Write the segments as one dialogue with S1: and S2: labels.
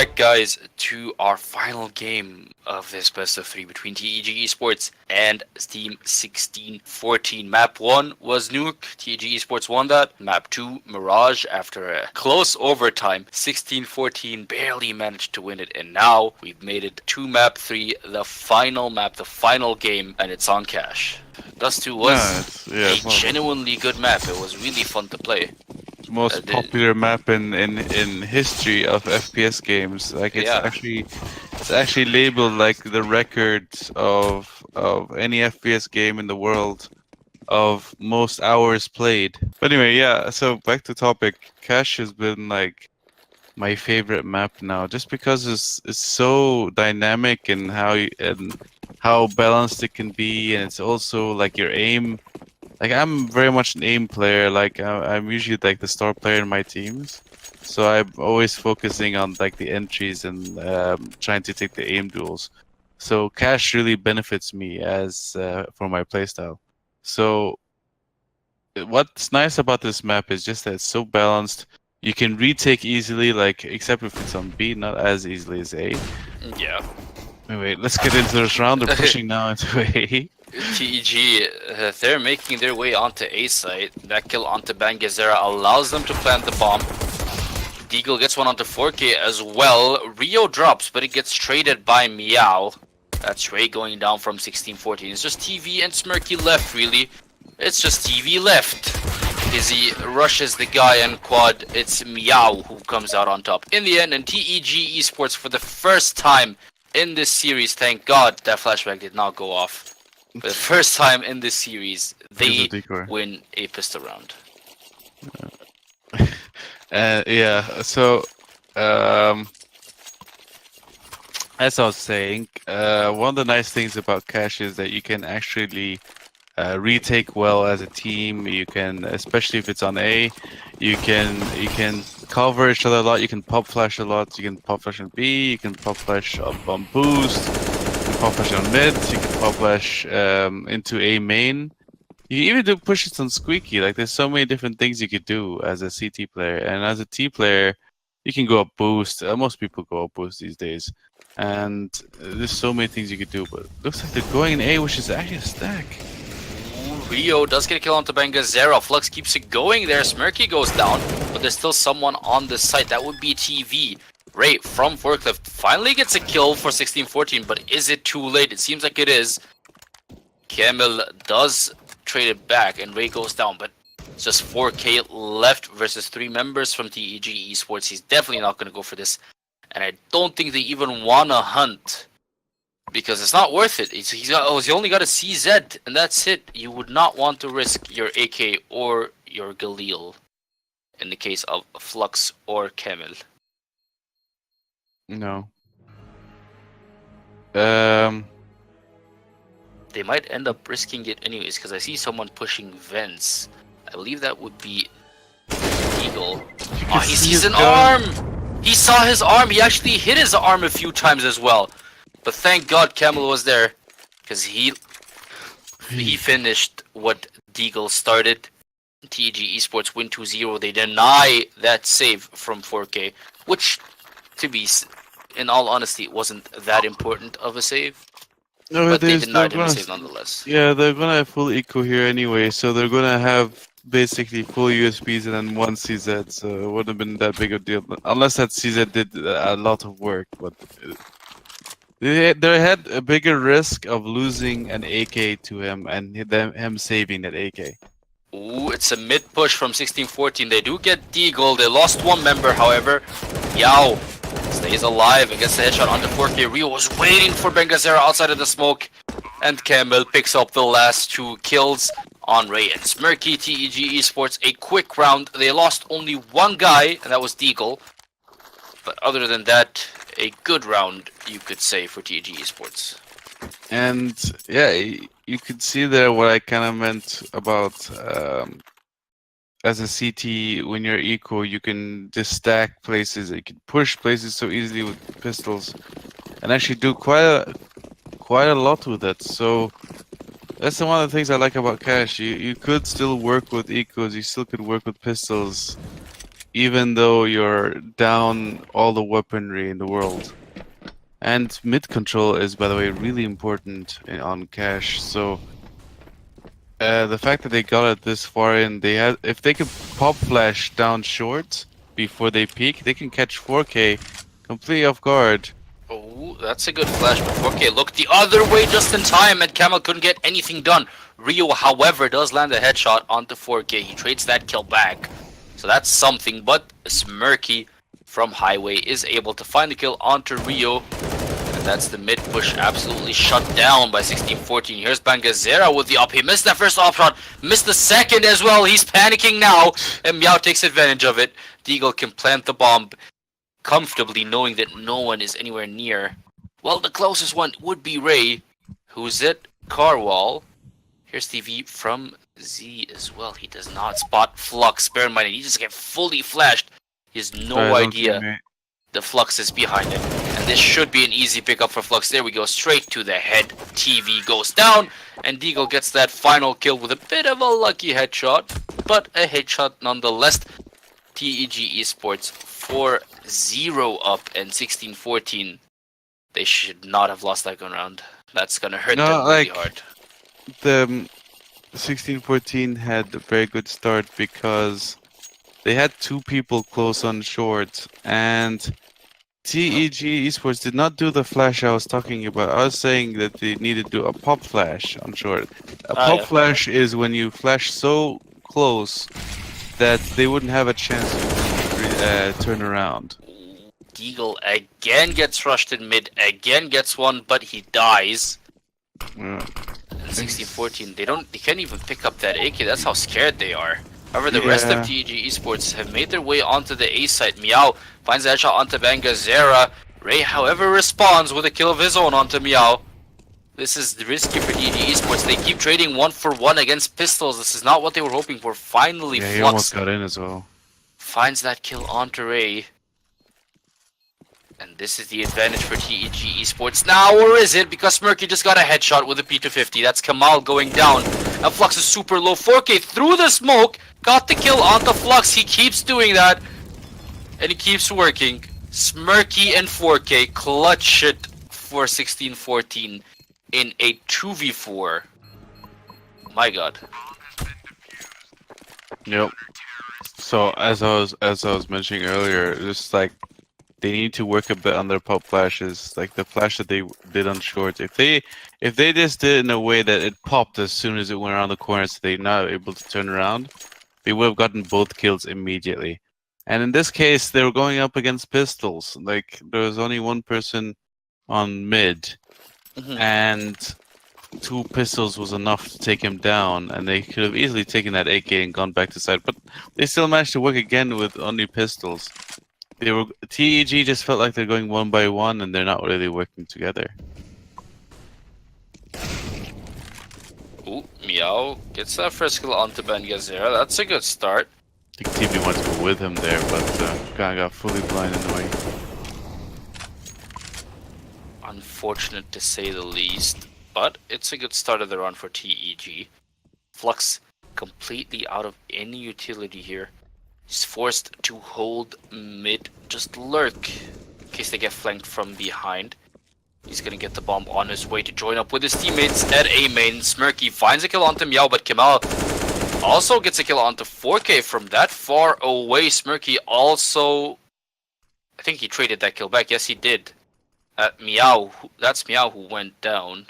S1: back, guys, to our final game of this best of three between TEG Esports and Team 1614. Map 1 was Nuke. TEG Esports won that. Map 2, Mirage, after a close overtime. 1614 barely managed to win it, and now we've made it to Map 3, the final map, the final game, and it's on Cash. Dust 2 was a
S2: it's one of the
S1: genuinely good map. It was really fun to play.
S2: most popular map in history of FPS games. Like
S1: Yeah.
S2: it's actually labeled like the record of any FPS game in the world of most hours played. But anyway, yeah. So back to topic. Cash has been like my favorite map now, just because it's so dynamic and how balanced it can be, and it's also like your aim. Like I'm very much an aim player. Like I'm usually like the star player in my teams, so I'm always focusing on like the entries and trying to take the aim duels. So cash really benefits me as for my playstyle. So what's nice about this map is just that it's so balanced. You can retake easily, like except if it's on B, not as easily as A.
S1: Yeah.
S2: Anyway, let's get into this round. They're pushing now into A.
S1: TEG, they're making their way onto A site. That kill onto Bangazera allows them to plant the bomb. Deagle gets one onto 4K as well. Rio drops, but it gets traded by Meow. That's Ray going down from 1614. It's just TV and Smirky left, really. It's just TV left. Izzy rushes the guy and quad. It's Meow who comes out on top. In the end, and TEG Esports for the first time in this series, thank God that flashback did not go off. For the first time in this series, they win a pistol round.
S2: Yeah, so as I was saying, one of the nice things about Cash is that you can actually retake well as a team. You can, especially if it's on A, you can cover each other a lot. You can pop flash a lot. You can pop flash on B. You can pop flash up on boost. You can pop flash on mid. You can pop flash into A main. You can even do pushes on Squeaky. Like there's so many different things you could do as a CT player, and as a T player, you can go up boost. Most people go up boost these days, and there's so many things you could do. But it looks like they're going in A, which is actually a stack.
S1: Rio does get a kill onto Bangazera. Flux keeps it going there. Smirky goes down, but there's still someone on the site. That would be TV. Ray from Forklift finally gets a kill for 1614, but is it too late? It seems like it is. Camel does trade it back, and Ray goes down, but it's just 4K left versus 3 members from TEG Esports. He's definitely not going to go for this, and I don't think they even want to hunt, because it's not worth it. He's only got a CZ, and that's it. You would not want to risk your AK or your Galil in the case of Flux or Camel.
S2: No.
S1: They might end up risking it anyways, because I see someone pushing vents. I believe that would be Eagle. Oh, he sees an arm! He saw his arm! He actually hit his arm a few times as well. But thank God Camel was there, because he finished what Deagle started. TEG Esports win 2-0. They deny that save from 4K, which, to be in all honesty, wasn't that important of a save.
S2: No,
S1: but they denied him a save nonetheless.
S2: Yeah, they're gonna have full eco here anyway, so they're gonna have basically full USPs and then one CZ, so it wouldn't have been that big a deal. Unless that CZ did a lot of work, but they had a bigger risk of losing an AK to him and him saving that AK.
S1: Ooh, it's a mid push from 1614. They do get Deagle. They lost one member, however. Yao stays alive and gets the headshot onto 4K. Rio was waiting for Bangazera outside of the smoke, and Campbell picks up the last 2 kills on Ray and Smirky. TEG Esports, a quick round. They lost only one guy, and that was Deagle. But other than that, a good round, you could say, for TEG Esports.
S2: And yeah, you could see there what I kind of meant about as a CT, when you're eco, you can just stack places. You can push places so easily with pistols, and actually do quite a lot with it. So that's one of the things I like about Cash. You could still work with ecos. You still could work with pistols. even though you're down all the weaponry in the world. And mid control is, by the way, really important on cash. So the fact that they got it this far in, they had if they could pop flash down short before they peak, they can catch 4K completely off guard.
S1: Oh, that's a good flash, but 4K looked the other way just in time, and Camel couldn't get anything done. Rio, however, does land a headshot onto 4K. He trades that kill back, so that's something. But Smirky from Highway is able to find the kill onto Rio, and that's the mid push absolutely shut down by 1614. Here's Bangazera with the up. He missed that first op shot, missed the second as well. He's panicking now, and Meow takes advantage of it. Deagle can plant the bomb comfortably, knowing that no one is anywhere near. Well, the closest one would be Ray. Who's it? Carwall. Here's TV from Z as well. He does not spot Flux. Bear in mind, he just get fully flashed. He has no idea the Flux is behind him. And this should be an easy pickup for Flux. There we go, straight to the head. TV goes down, and Deagle gets that final kill with a bit of a lucky headshot, but a headshot nonetheless. TEG Esports 4-0 up, and 16-14. They should not have lost that gun round. That's gonna hurt them really hard.
S2: The 16-14 had a very good start because they had two people close on short, and TEG Esports did not do the flash I was talking about. I was saying that they needed to do a pop flash on short. A pop flash is when you flash so close that they wouldn't have a chance to turn around.
S1: Deagle again gets rushed in mid, again gets one, but he dies.
S2: Yeah.
S1: 16-14, they can't even pick up that AK. That's how scared they are. However, the rest of TEG Esports have made their way onto the A site. Meow finds that shot onto Bangazera. Ray, however, responds with a kill of his own onto Meow. This is risky for TEG Esports. They keep trading 1-for-1 against pistols. This is not what they were hoping for. Finally,
S2: he
S1: Flux
S2: almost got in as well.
S1: Finds that kill onto Ray. And this is the advantage for TEG Esports now, or is it? Because Smirky just got a headshot with a P250. That's Kamal going down. And Flux is super low. 4K through the smoke. Got the kill onto Flux. He keeps doing that. And he keeps working. Smirky and 4K clutch it for 16-14 in a 2v4. My god.
S2: Yep. So as I was mentioning earlier, just like they need to work a bit on their pop flashes, like the flash that they did on short. If they just did it in a way that it popped as soon as it went around the corner, so they're not able to turn around, they would have gotten both kills immediately. And in this case, they were going up against pistols. Like there was only one person on mid, and two pistols was enough to take him down, and they could have easily taken that AK and gone back to side, but they still managed to work again with only pistols. TEG just felt like they're going one by one, and they're not really working together.
S1: Ooh, Meow gets that first kill onto Bangazera. That's a good start.
S2: I think TV wants to go with him there, but kind of got fully blind in the way.
S1: Unfortunate to say the least, but it's a good start of the run for TEG. Flux completely out of any utility here. He's forced to hold mid, just lurk in case they get flanked from behind. He's gonna get the bomb on his way to join up with his teammates at A main. Smirky finds a kill onto Meow, but Kemal also gets a kill onto 4K from that far away. Smirky also, I think he traded that kill back. Yes, he did. Meow, that's Meow who went down.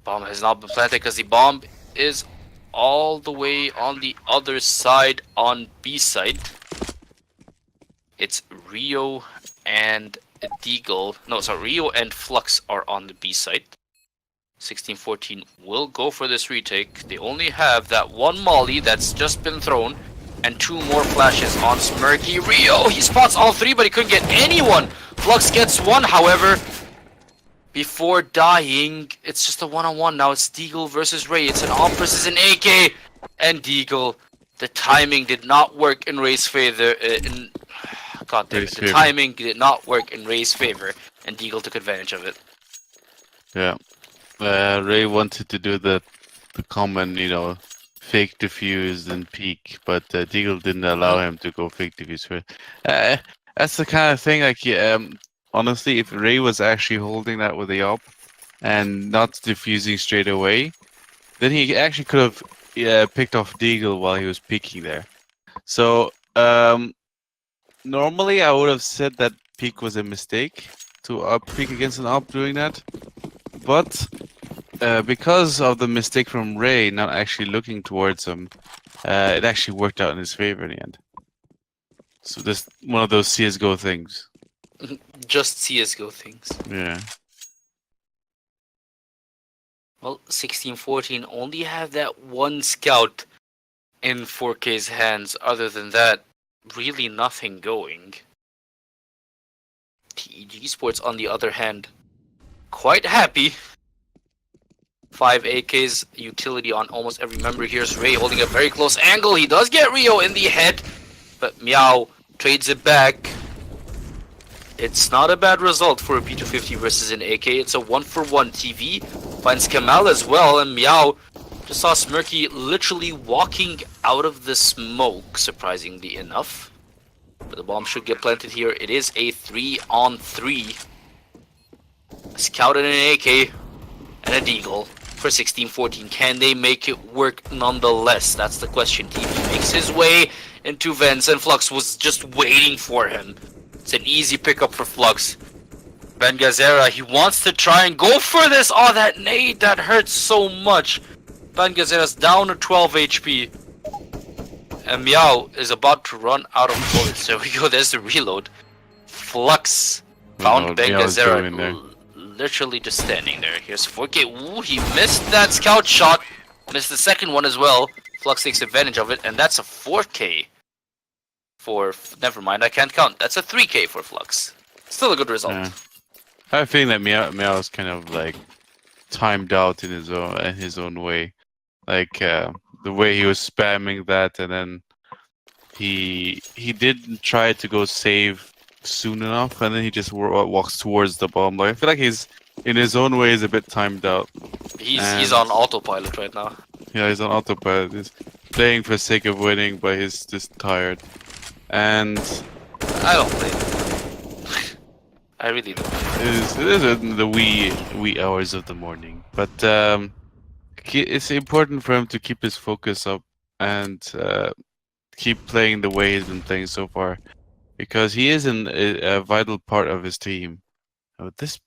S1: Bomb has not been planted because the bomb is all the way on the other side on B site. It's Rio and Deagle. No, sorry, Rio and Flux are on the B site. 16-14 will go for this retake. They only have that one molly that's just been thrown and two more flashes on Smirky. Rio, he spots all three, but he couldn't get anyone. Flux gets one, however, before dying. It's just a one-on-one now. It's Deagle versus Ray. It's an AWP versus an AK. And Deagle, the timing did not work in Ray's favor. God damn it. The timing did not work in Ray's favor. And Deagle took advantage of it.
S2: Yeah. Ray wanted to do the common, fake defuse and peek, but Deagle didn't allow him to go fake defuse first. Uh, that's the kind of thing. Like, honestly, if Ray was actually holding that with the op and not defusing straight away, then he actually could have picked off Deagle while he was peeking there. So normally I would have said that peek was a mistake to up peek against an op doing that, but because of the mistake from Ray not actually looking towards him, it actually worked out in his favor in the end. So this one of those CS:GO things.
S1: Just CS:GO things.
S2: Yeah.
S1: Well, 16-14 only have that one scout in 4K's hands. Other than that, really nothing going. TEG Sports, on the other hand, quite happy. 5 AKs, utility on almost every member. Here's Ray holding a very close angle. He does get Rio in the head, but Meow trades it back. It's not a bad result for a P250 versus an AK. It's a 1-for-1. TV finds Kamal as well, and Meow just saw Smirky literally walking out of the smoke, surprisingly enough. But the bomb should get planted here. It is a 3-on-3. A scout and an AK and a Deagle for 16-14. Can they make it work nonetheless? That's the question. TV makes his way into Vents, and Flux was just waiting for him. It's an easy pickup for Flux. Ben Gazera, he wants to try and go for this. Oh, that nade, that hurts so much. Ben Gazera's down to 12 HP. And Meow is about to run out of bullets. There we go, there's the reload. Flux found Ben Gazera literally just standing there. Here's 4K. Ooh, he missed that scout shot. Missed the second one as well. Flux takes advantage of it, and that's a 4K. Never mind, I can't count. That's a 3K for Flux. Still a good result.
S2: Yeah. I have a feeling that Meow is kind of like timed out in his own way. Like the way he was spamming that, and then he didn't try to go save soon enough, and then he just walks towards the bomb. Like, I feel like he's in his own way is a bit timed out.
S1: He's on autopilot right now.
S2: Yeah, he's on autopilot. He's playing for the sake of winning, but he's just tired. And
S1: I don't play. I really don't.
S2: It is in the wee hours of the morning, but it's important for him to keep his focus up and keep playing the way he's been playing so far, because he is a vital part of his team. This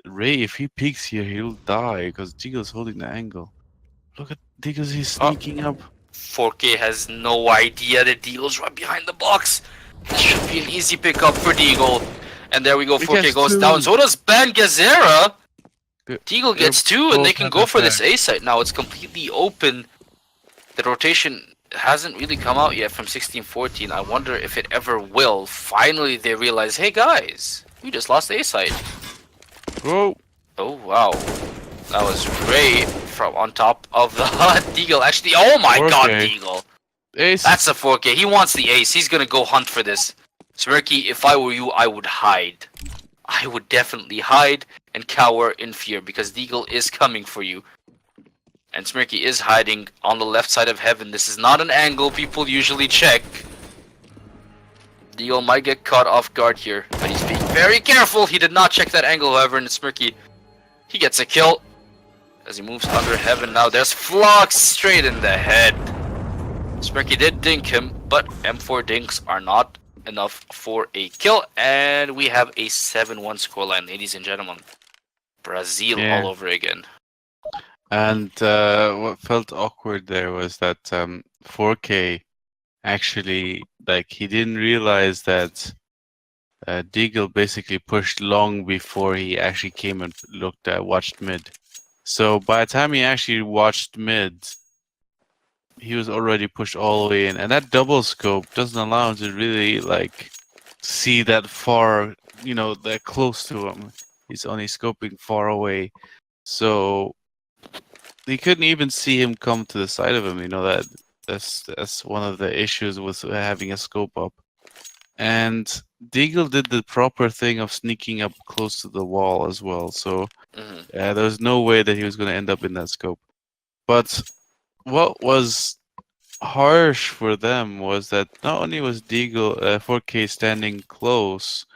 S2: Ray, if he peeks here, he'll die because Deagle's holding the angle. Look at Deagle's, he's sneaking up.
S1: 4K has no idea that Deagle's right behind the box. This should be an easy pickup for Deagle. And there we go, 4K goes down. So does Ben Gazera. Deagle gets 2, and they can go for this A site now. It's completely open. The rotation hasn't really come out yet from 16-14. I wonder if it ever will. Finally, they realize, hey guys, we just lost A site.
S2: Whoa.
S1: Oh, wow. That was Ray from on top of the Deagle. Actually, oh my
S2: 4K.
S1: god, Deagle.
S2: Ace.
S1: That's a 4K. He wants the ace. He's gonna go hunt for this. Smirky, if I were you, I would hide. I would definitely hide and cower in fear, because Deagle is coming for you. And Smirky is hiding on the left side of heaven. This is not an angle people usually check. Deagle might get caught off guard here, but he's being very careful. He did not check that angle, however, and Smirky, he gets a kill as he moves under heaven. Now there's Flux straight in the head. Smirky did dink him, but M4 dinks are not enough for a kill, and we have a 7-1 scoreline, ladies and gentlemen. Brazil all over again.
S2: And what felt awkward there was that 4K actually, like, he didn't realize that Deagle basically pushed long before he actually came and watched mid. So by the time he actually watched mid, he was already pushed all the way in, and that double scope doesn't allow him to really like see that far, that close to him. He's only scoping far away, so he couldn't even see him come to the side of him. That's one of the issues with having a scope up. And Deagle did the proper thing of sneaking up close to the wall as well, so there was no way that he was going to end up in that scope. But what was harsh for them was that not only was Deagle 4K standing close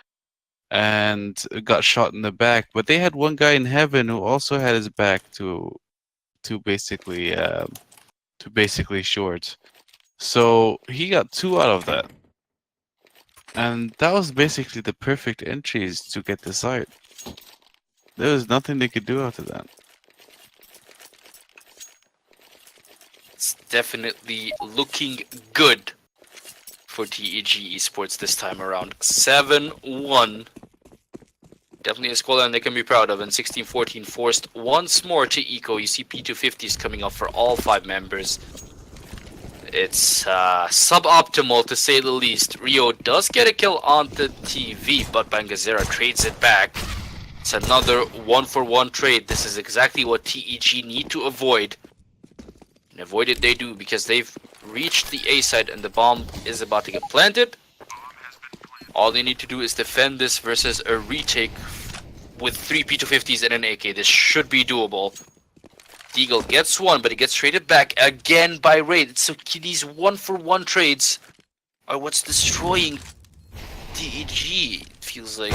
S2: and got shot in the back, but they had one guy in heaven who also had his back to basically short. So he got two out of that, and that was basically the perfect entries to get the site. There was nothing they could do after that.
S1: It's definitely looking good for TEG Esports this time around. 7-1. Definitely a scoreline they can be proud of. And 16-14 forced once more to eco. You see P250s coming up for all 5 members. It's suboptimal to say the least. Rio does get a kill on the TV, but Bangazera trades it back. It's another 1-for-1 trade. This is exactly what TEG need to avoid. And avoid it they do, because they've reached the A side and the bomb is about to get planted. All they need to do is defend this versus a retake with 3 P250s and an AK. This should be doable. Deagle gets one, but he gets traded back again by Raid. So these 1-for-1 trades are what's destroying TEG, it feels like.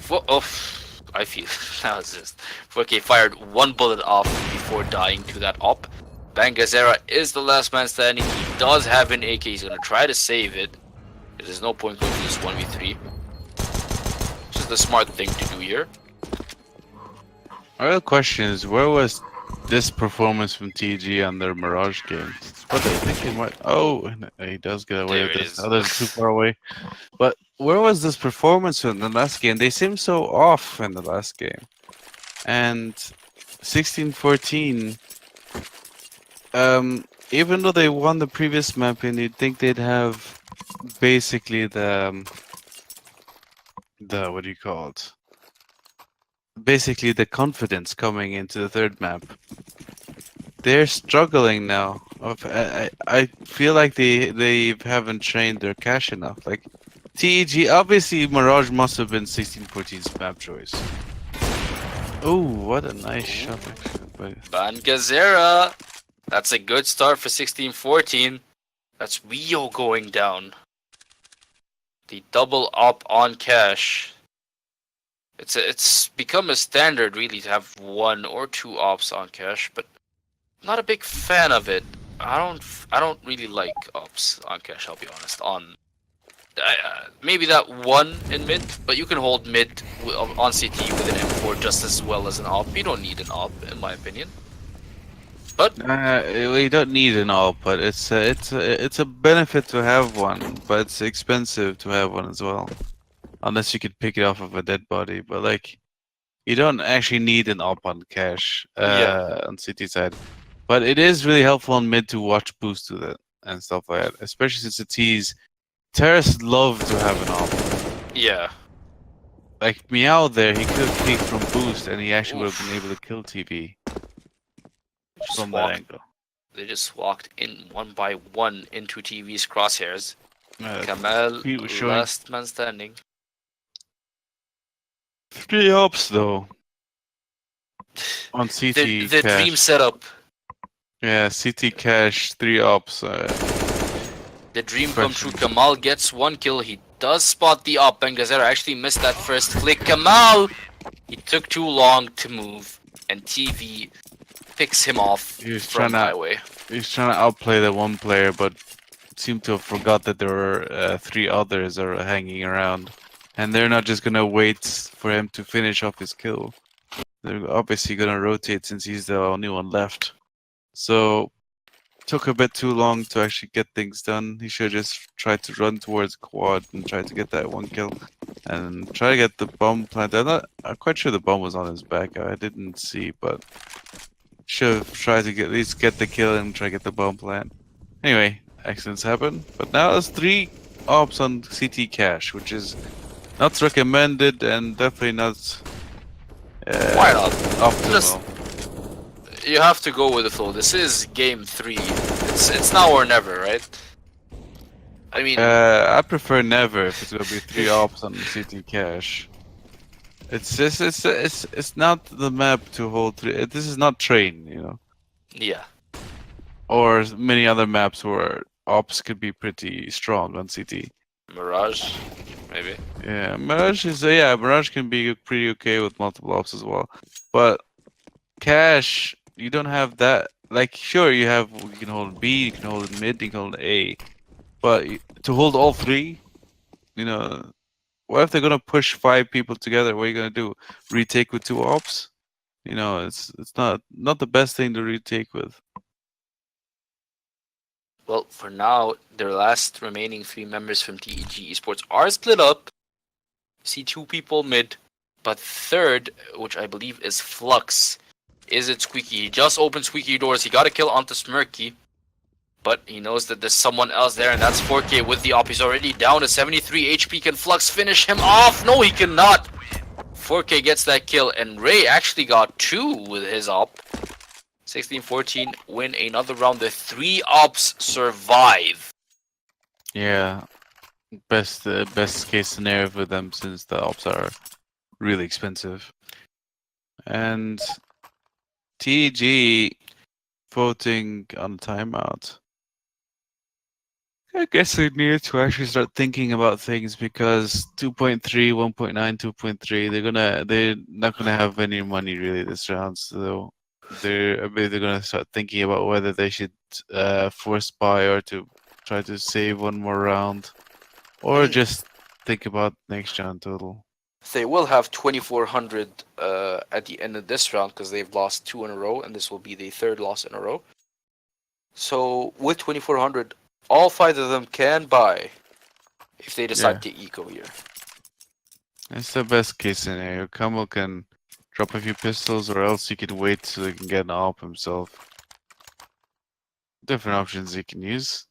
S1: I feel that was just 4K fired one bullet off before dying to that op. Bangazera is the last man standing. He does have an AK. He's gonna try to save it. There's no point going to this 1v3. Which is the smart thing to do here.
S2: My real question is, where was this performance from TG on their Mirage game? But I think he might. Oh, he does get away
S1: There
S2: with
S1: it
S2: this.
S1: is.
S2: Others too far away. But where was this performance in the last game? They seemed so off in the last game. And 16-14. Even though they won the previous map, and you'd think they'd have basically the what do you call it? Basically the confidence coming into the third map. They're struggling now. I feel like they haven't trained their cache enough. Like TEG, obviously Mirage must have been 16-14's map choice. Oh, what a nice shot actually.
S1: Bangazera. That's a good start for 16-14. That's Rio going down. The double op on cache. It's become a standard really to have 1 or 2 ops on cache, but I'm not a big fan of it. I don't really like ops on cache. I'll be honest. Maybe that 1 in mid, but you can hold mid on CT with an M4 just as well as an op. You don't need an op, in my opinion. But
S2: we don't need an op, but it's a benefit to have one, but it's expensive to have one as well. Unless you could pick it off of a dead body, but like, you don't actually need an op on cache on CT side. But it is really helpful on mid to watch boost with it and stuff like that, especially since the T's. Terrorists love to have an op.
S1: yeah.
S2: Like Meow there, he could have peeked from boost and he actually would have been able to kill TV from that angle.
S1: They just walked in 1 by 1 into TV's crosshairs. Kamal,
S2: Pete was showing
S1: last man standing.
S2: 3 ops though on CT.
S1: The
S2: cache.
S1: dream setup.
S2: Yeah, CT cache, 3 ops.
S1: The dream come true. Kamal gets 1 kill. He does spot the op. Bangazera actually missed that first flick. Kamal! He took too long to move. And TV picks him off from highway.
S2: He's trying to outplay the one player, but seemed to have forgot that there were 3 others are hanging around. And they're not just gonna wait for him to finish off his kill. They're obviously gonna rotate since he's the only one left. So took a bit too long to actually get things done. He should just try to run towards quad and try to get that 1 kill and try to get the bomb planted. I'm quite sure the bomb was on his back. I didn't see, but should have tried to at least get the kill and try to get the bomb plant. Anyway, accidents happen, but now there's 3 ops on CT cache, which is not recommended and definitely not
S1: Why not?
S2: optimal.
S1: You have to go with the flow. This is game 3. It's now or never, right? I mean,
S2: I prefer never if it's gonna be 3 ops on CT cache. It's just it's not the map to hold 3. This is not train, you know.
S1: yeah.
S2: or many other maps where ops could be pretty strong on CT.
S1: Mirage, maybe.
S2: Yeah, Mirage can be pretty okay with multiple ops as well. But Cash, you don't have that. Like, sure, you can hold B, you can hold mid, you can hold A, but to hold all three, you know, what if they're gonna push 5 people together? What are you gonna do? Retake with 2 ops? You know, it's not the best thing to retake with.
S1: Well, for now, their last remaining 3 members from TEG Esports are split up. See 2 people mid, but third, which I believe is Flux, is it Squeaky. He just opened Squeaky doors. He got a kill onto Smirky, but he knows that there's someone else there, and that's 4K with the op. He's already down to 73 HP. Can Flux finish him off? No, he cannot. 4K gets that kill, and Ray actually got 2 with his op. 16-14, win another round. The 3 ops survive.
S2: Yeah, best case scenario for them since the ops are really expensive. And TEG voting on timeout. I guess we need to actually start thinking about things because 2.3, 1.9, 2.3, they're not gonna have any money really this round, so they're gonna start thinking about whether they should force buy or to try to save one more round, or just think about next round total.
S1: They will have 2,400 at the end of this round because they've lost 2 in a row, and this will be the 3rd loss in a row. So with 2,400, all 5 of them can buy if they decide to eco here.
S2: It's the best case scenario. Kamal can drop a few pistols, or else he can wait so he can get an AWP himself. Different options he can use.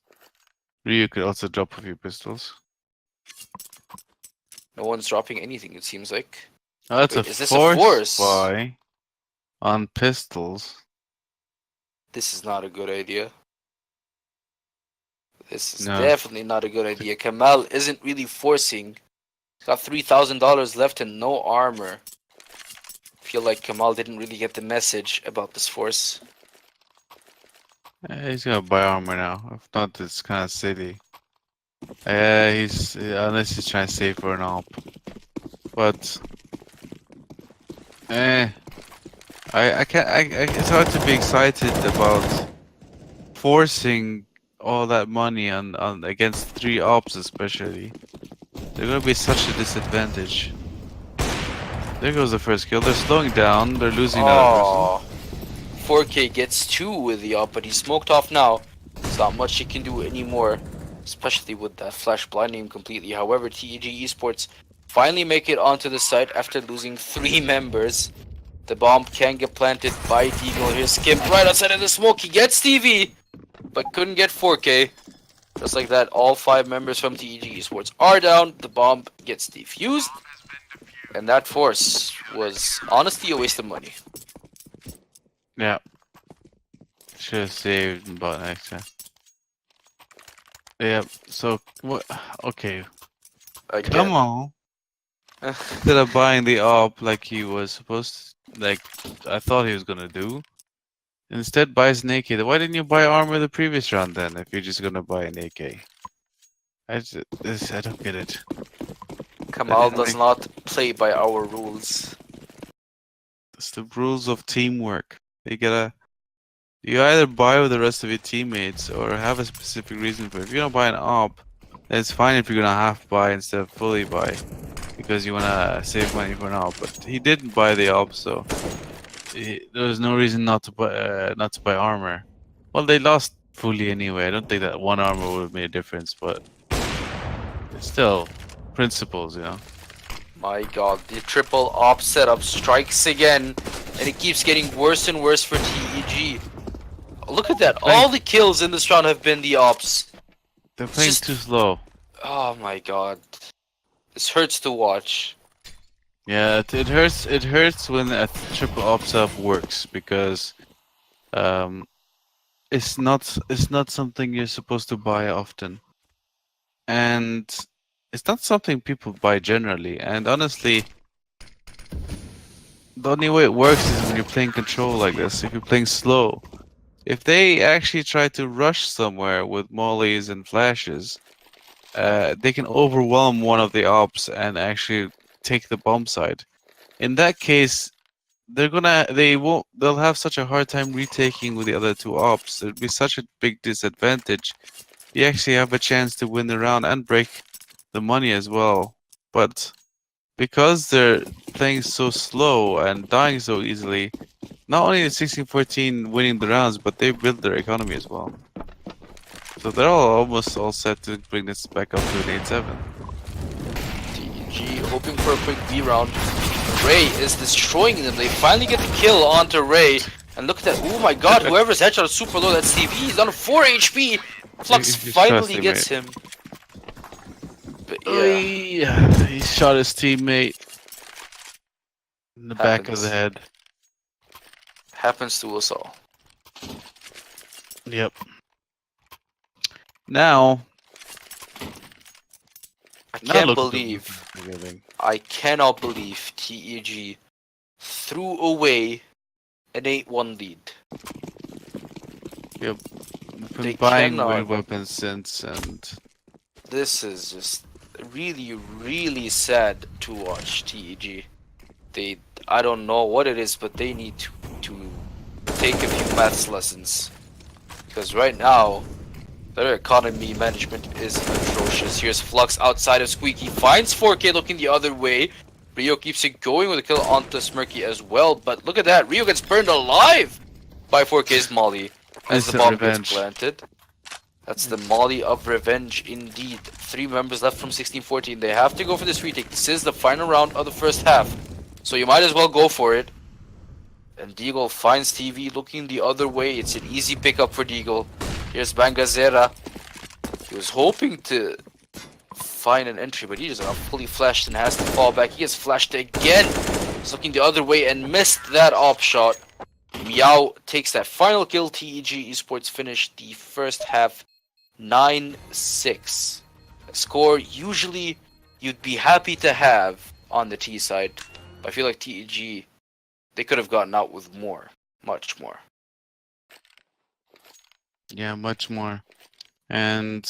S2: Ryu could also drop a few pistols.
S1: No one's dropping anything, it seems like.
S2: Oh, that's
S1: Wait,
S2: a
S1: is this a force?
S2: buy on pistols.
S1: This is not a good idea. This is
S2: No.
S1: definitely not a good idea. Kamal isn't really forcing. He's got $3,000 left and no armor. I feel like Kamal didn't really get the message about this force.
S2: He's gonna buy armor now. If not, it's kind of silly. Unless he's trying to save for an AWP. But I can't. It's hard to be excited about forcing all that money on against 3 ops, especially. They're gonna be such a disadvantage. There goes the first kill. They're slowing down. They're losing another person.
S1: 4K gets 2 with the up, but he's smoked off now. There's not much he can do anymore, especially with that flash blinding him completely. However, TEG Esports finally make it onto the site after losing 3 members. The bomb can get planted by Deagle. Here's Skip right outside of the smoke. He gets TV, but couldn't get 4K. Just like that, all 5 members from TEG Esports are down. The bomb gets defused. And that force was honestly a waste of money.
S2: Yeah. Should have saved and bought next time. Yeah, so what? Okay.
S1: Again.
S2: Come on. Instead of buying the AWP like he was supposed to, like I thought he was gonna do, instead buys an AK. Why didn't you buy armor the previous round then if you're just gonna buy an AK? I don't get it.
S1: Kamal does not play by our rules.
S2: It's the rules of teamwork. You either buy with the rest of your teammates or have a specific reason for it. If you don't buy an AWP, then it's fine if you're gonna half buy instead of fully buy, because you wanna save money for an AWP. But he didn't buy the AWP, so there was no reason not to buy armor. Well, they lost fully anyway. I don't think that one armor would have made a difference, but it's still principles, you know.
S1: My god, the triple op setup strikes again, and it keeps getting worse and worse for TEG. Look at that, all the kills in this round have been the ops.
S2: They're playing too slow.
S1: Oh my god. This hurts to watch.
S2: Yeah, it hurts. It hurts when a triple op setup works because it's not something you're supposed to buy often, and it's not something people buy generally. And honestly, the only way it works is when you're playing control like this. If you're playing slow, if they actually try to rush somewhere with mollies and flashes, they can overwhelm one of the ops and actually take the bomb side. In that case, they'll have such a hard time retaking with the other two ops. It'd be such a big disadvantage. You actually have a chance to win the round and break the money as well. But because they're playing so slow and dying so easily, not only is 16-14 winning the rounds, but they built their economy as well. So they're almost all set to bring this back up to an 8-7.
S1: TEG hoping for a quick B round. Ray is destroying them. They finally get the kill onto Ray. And look at that. Oh my god, whoever's headshot is super low. That's TV. He's on 4 HP. Flux
S2: He's
S1: finally
S2: trusting,
S1: gets
S2: mate.
S1: him. But yeah.
S2: He shot his teammate in the back of the head.
S1: Happens to us all.
S2: Yep. Now,
S1: I
S2: now
S1: can't
S2: look at the
S1: believe,
S2: weapons they're getting.
S1: I cannot believe TEG threw away an 8-1 lead.
S2: Yep.
S1: They
S2: Been buying
S1: cannot.
S2: weird weapons since, and
S1: This is just really, really sad to watch TEG. I don't know what it is, but they need to take a few maths lessons. Because right now, their economy management is atrocious. Here's Flux outside of Squeaky, finds 4K looking the other way. Rio keeps it going with a kill onto Smirky as well, but look at that, Rio gets burned alive by 4K's Molly as the
S2: Instant
S1: bomb
S2: revenge.
S1: gets planted. That's the Molly of revenge indeed. 3 members left from 16-14. They have to go for this retake. This is the final round of the first half, so you might as well go for it. And Deagle finds TV looking the other way. It's an easy pickup for Deagle. Here's Bangazera. He was hoping to find an entry, but he just got fully flashed and has to fall back. He gets flashed again. He's looking the other way and missed that op shot. Meow takes that final kill. TEG Esports finished the first half 9-6. A score usually you'd be happy to have on the T side. But I feel like TEG, they could have gotten out with more. Much more.
S2: yeah, much more. And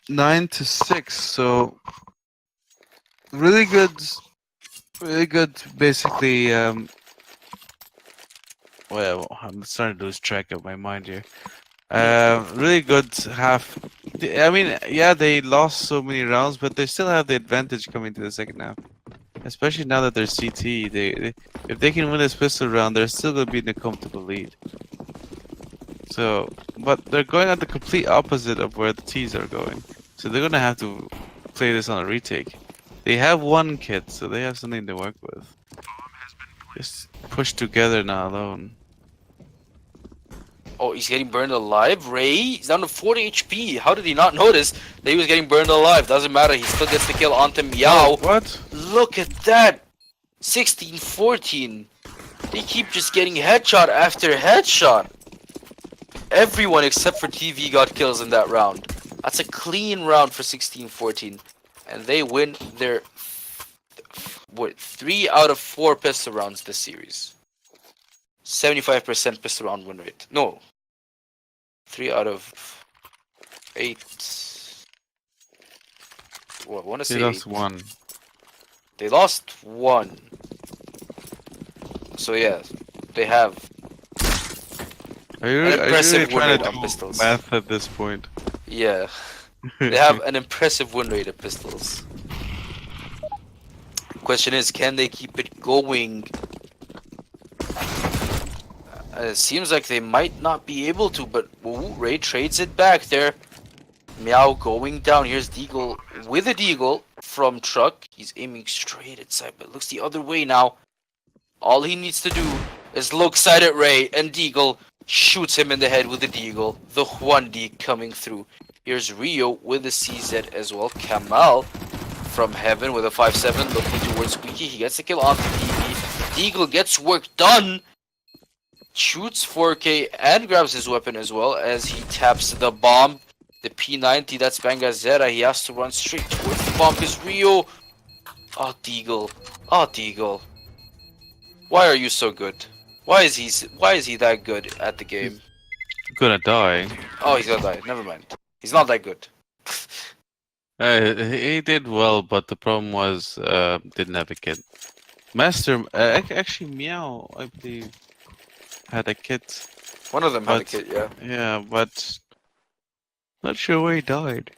S2: 9-6, so really good, basically. Well, I'm starting to lose track of my mind here. Really good half. I mean, yeah, they lost so many rounds, but they still have the advantage coming to the second half. Especially now that they're CT, if they can win this pistol round, they're still gonna be in a comfortable lead. So, but they're going at the complete opposite of where the T's are going. So they're gonna have to play this on a retake. They have one kit, so they have something to work with. Just push together, not alone.
S1: Oh, he's getting burned alive. Ray, he's down to 40 HP. How did he not notice that he was getting burned alive? Doesn't matter. He still gets the kill onto Meow.
S2: What?
S1: Look at that. 16-14. They keep just getting headshot after headshot. Everyone except for TV got kills in that round. That's a clean round for 16-14. And they win their 3 out of 4 pistol rounds this series. 75% pistol round win rate. No. 3 out of 8. Well, I want to say
S2: They lost
S1: 8.
S2: one.
S1: They lost 1. So yeah, they have
S2: Are you
S1: an impressive
S2: really
S1: win
S2: trying
S1: rate
S2: to
S1: on
S2: do
S1: pistols.
S2: math at this point?
S1: Yeah, they have an impressive win rate of pistols. Question is, can they keep it going? It seems like they might not be able to, but ooh, Ray trades it back there. Meow going down. Here's Deagle with a Deagle from Truck. He's aiming straight inside, but looks the other way now. All he needs to do is look side at Ray, and Deagle shoots him in the head with the Deagle. The 1D coming through. Here's Rio with the CZ as well. Kamal from Heaven with a 5-7 looking towards Squeaky. He gets the kill on the DB. Deagle gets work done. Shoots 4K and grabs his weapon as well as he taps the bomb. The P90, that's Bangazera. He has to run straight towards the bomb because Rio. Oh, Deagle. Oh, Deagle. Why are you so good? Why is he that good at the game?
S2: He's gonna die.
S1: Oh, he's gonna die. Never mind. He's not that good.
S2: He did well, but the problem was didn't have a kit. Master, actually, Meow, I believe, had a kit,
S1: One of them had a
S2: but
S1: kid, yeah.
S2: yeah, but not sure where he died.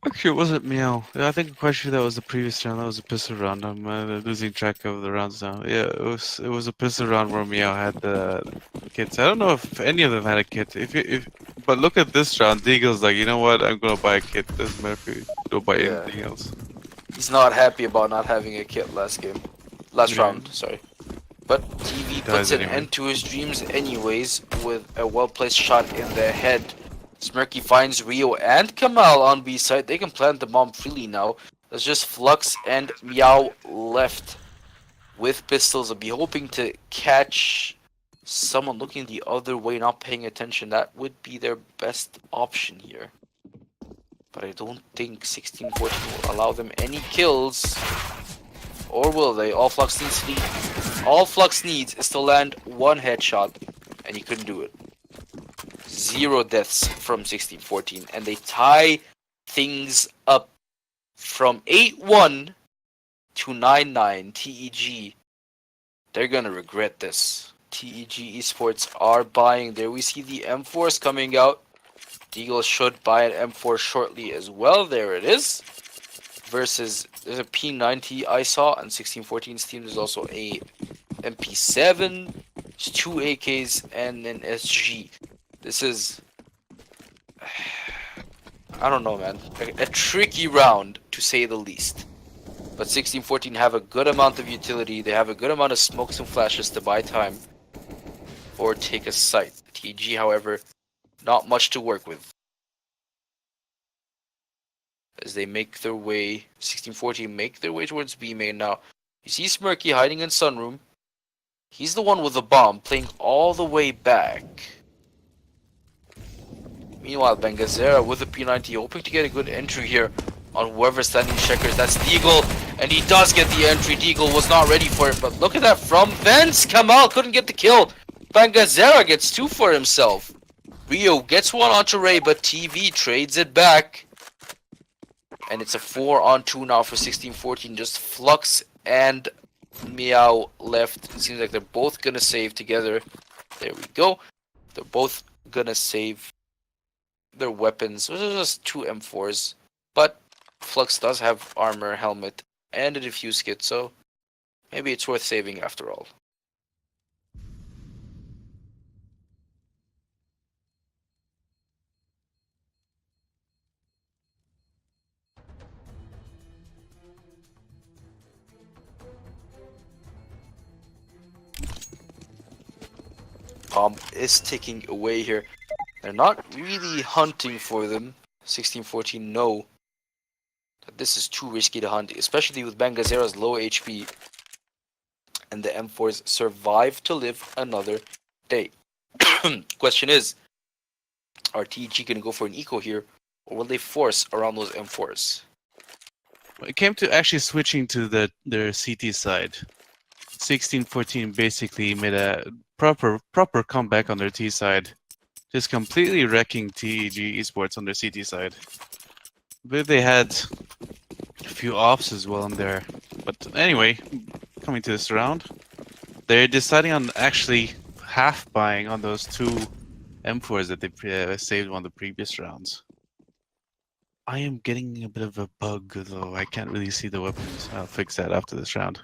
S2: Actually, it wasn't Meow. I think quite sure that was the previous round. That was a pistol round. I'm losing track of the rounds now. Yeah, it was a pistol round where Meow had the kits. I don't know if any of them had a kit. But look at this round. Deagle's like, you know what? I'm gonna buy a kit. Doesn't matter if you don't buy
S1: Yeah.
S2: anything else.
S1: He's not happy about not having a kit last
S2: Yeah.
S1: round, sorry. But TV puts
S2: Dies
S1: an
S2: anyway.
S1: end to his dreams anyways with a well-placed shot in the head. Smirky finds Rio and Kamal on B side. They can plant the bomb freely now. There's just Flux and Meow left with pistols. I'll be hoping to catch someone looking the other way, not paying attention. That would be their best option here. But I don't think 1614 will allow them any kills. Or will they? All Flux needs is to land one headshot, and he couldn't do it. 0 deaths from 1614, and they tie things up from 8-1 to 9-9. TEG, they're gonna regret this. TEG Esports are buying. There we see the M4s coming out. Deagle should buy an M4 shortly as well. There it is. Versus, there's a P90 I saw on 1614's team. There's also a MP7, there's 2 AKs, and an SG. This is, I don't know, man. A tricky round, to say the least. But 1614 have a good amount of utility. They have a good amount of smokes and flashes to buy time or take a site. TG, however, not much to work with. As they make their way, 1614 make their way towards B main now. You see Smirky hiding in Sunroom. He's the one with the bomb, playing all the way back. Meanwhile, Bengazera with the P90, hoping to get a good entry here on whoever's standing checkers. That's Deagle, and he does get the entry. Deagle was not ready for it, but look at that from Vence. Kamal couldn't get the kill. Bengazera gets 2 for himself. Rio gets 1 onto Ray, but TV trades it back. And it's a 4-on-2 now for 1614. Just Flux and Meow left. It seems like they're both gonna save together. There we go. They're both gonna save their weapons. Those are just 2 M4s. But Flux does have armor, helmet, and a diffuse kit, so maybe it's worth saving after all. Pomp is ticking away here. They're not really hunting for them. 1614 know that this is too risky to hunt, especially with Bengazera's low HP. And the M4s survive to live another day. Question is, are TG going to go for an eco here, or will they force around those M4s?
S2: It came to actually switching to their CT side. 1614 basically made a proper comeback on their T side, just completely wrecking TEG Esports on their CT side. But they had a few offs as well in there. But anyway, coming to this round, they're deciding on actually half buying on those 2 M4s that they saved on the previous rounds. I am getting a bit of a bug though. I can't really see the weapons. I'll fix that after this round.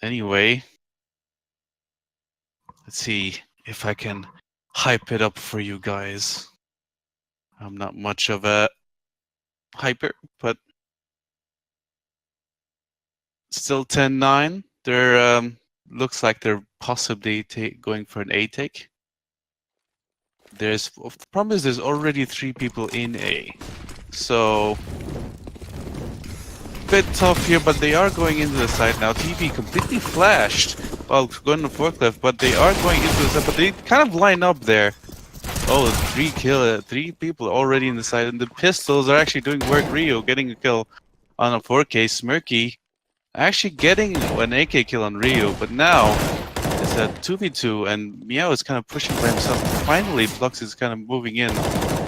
S2: Anyway, let's see if I can hype it up for you guys. I'm not much of a hyper, but still 10-9. They're looks like they're possibly going for an A take. The problem is there's already 3 people in A, so bit tough here, but they are going into the site now. TV completely flashed while going to forklift, but they are going into the site, but they kind of line up there. Oh, 3 people already in the site, and the pistols are actually doing work. Rio getting a kill on a 4K. Smirky actually getting an AK kill on Rio, but now it's a 2v2 and Meow is kind of pushing by himself. Finally, Flux is kind of moving in.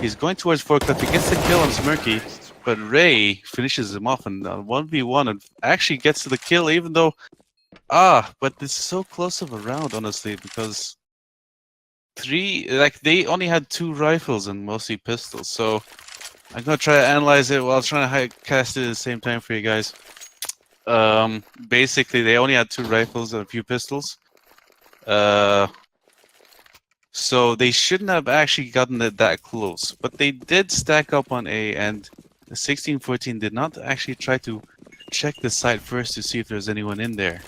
S2: He's going towards Forklift. He gets the kill on Smirky, but Ray finishes him off in 1v1 and actually gets to the kill, even though... but this is so close of a round, honestly, because they only had 2 rifles and mostly pistols, so I'm gonna try to analyze it while trying to cast it at the same time for you guys. Basically, they only had 2 rifles and a few pistols. So they shouldn't have actually gotten it that close, but they did stack up on A, and the 1614 did not actually try to check the site first to see if there's anyone in there.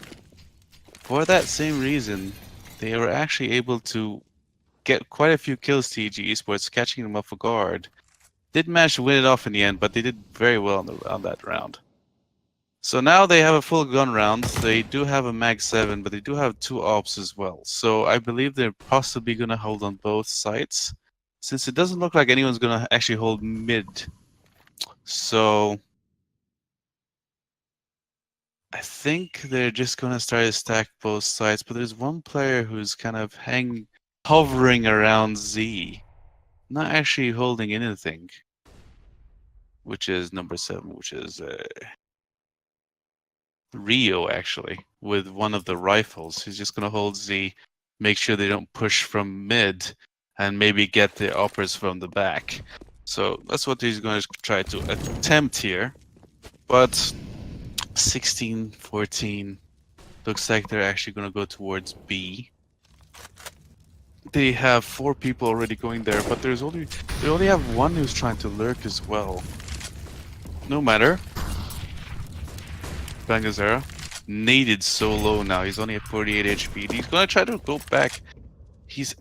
S2: For that same reason, they were actually able to get quite a few kills, TEG Esports, catching them off guard. Did manage to win it off in the end, but they did very well on that round. So now they have a full gun round. They do have a Mag 7, but they do have 2 ops as well. So I believe they're possibly going to hold on both sides, since it doesn't look like anyone's going to actually hold mid. So I think they're just going to start to stack both sides, but there's one player who's kind of hovering around Z, not actually holding anything, which is number 7, which is Rio, actually, with one of the rifles. He's just going to hold Z, make sure they don't push from mid, and maybe get the uppers from the back. So that's what he's going to try to attempt here. But 16-14 looks like they're actually going to go towards B. They have 4 people already going there, but they only have 1 who's trying to lurk as well. No matter. Bangazera naded so low now. He's only at 48 HP. He's gonna try to go back. He's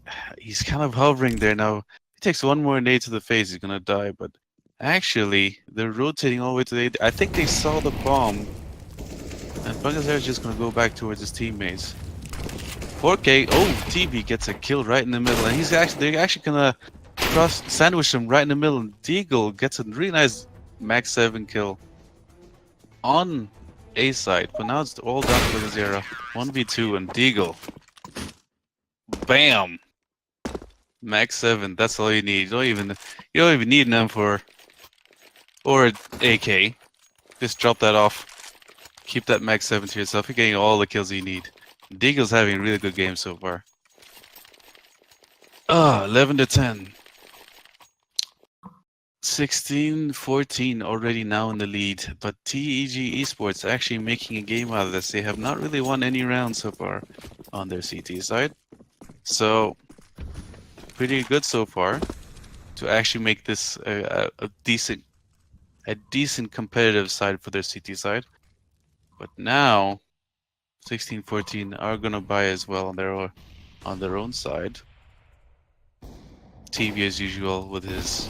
S2: kind of hovering there now. He takes 1 more nade to the face. He's gonna die. But actually, they're rotating all the way to the. I think they saw the bomb, and Bangazera is just gonna go back towards his teammates. 4K. Oh, TV gets a kill right in the middle, and they're actually gonna sandwich him right in the middle. And Deagle gets a really nice Max 7 kill on A side, but now it's all down to the 0. 1v2 and Deagle. Bam! Max 7, that's all you need. You don't even need an M4 or an AK. Just drop that off. Keep that Max 7 to yourself. You're getting all the kills you need. Deagle's having a really good game so far. 11-10. 16-14 already now in the lead, but TEG Esports actually making a game out of this. They have not really won any rounds so far on their CT side. So, pretty good so far to actually make this a decent competitive side for their CT side. But now 16-14 are gonna buy as well on their own side. TV as usual with his